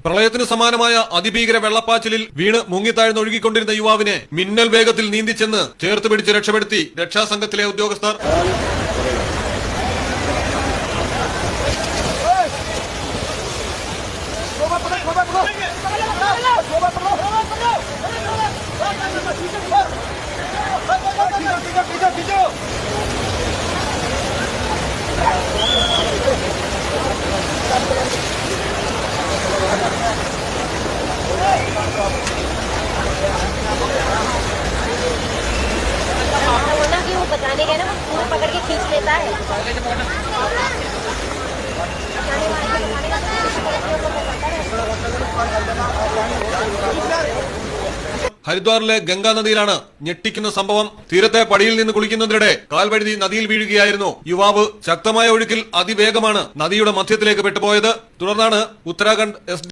പ്രളയത്തിന് സമാനമായ അതിഭീകര വെള്ളപ്പാച്ചിലിൽ വീണ് മുങ്ങിത്താഴ്ന്നൊഴുകിക്കൊണ്ടിരുന്ന യുവാവിനെ മിന്നൽ വേഗത്തിൽ നീന്തിച്ചെന്ന് ചേർത്ത് പിടിച്ച് രക്ഷപ്പെടുത്തി രക്ഷാസംഘത്തിലെ ഉദ്യോഗസ്ഥർ. बचाने गए ना वो पूरा पकड़ के खींच लेता है। ഹരിദ്വാറിലെ ഗംഗാ നദിയിലാണ് ഞെട്ടിക്കുന്ന സംഭവം. തീരത്തെ പടിയിൽ നിന്ന് കുളിക്കുന്നതിനിടെ കാൽവഴുതി നദിയിൽ വീഴുകയായിരുന്നു യുവാവ്. ശക്തമായ ഒഴുക്കിൽ അതിവേഗമാണ് നദിയുടെ മധ്യത്തിലേക്ക് പെട്ടുപോയത്. തുടർന്നാണ് ഉത്തരാഖണ്ഡ് എസ്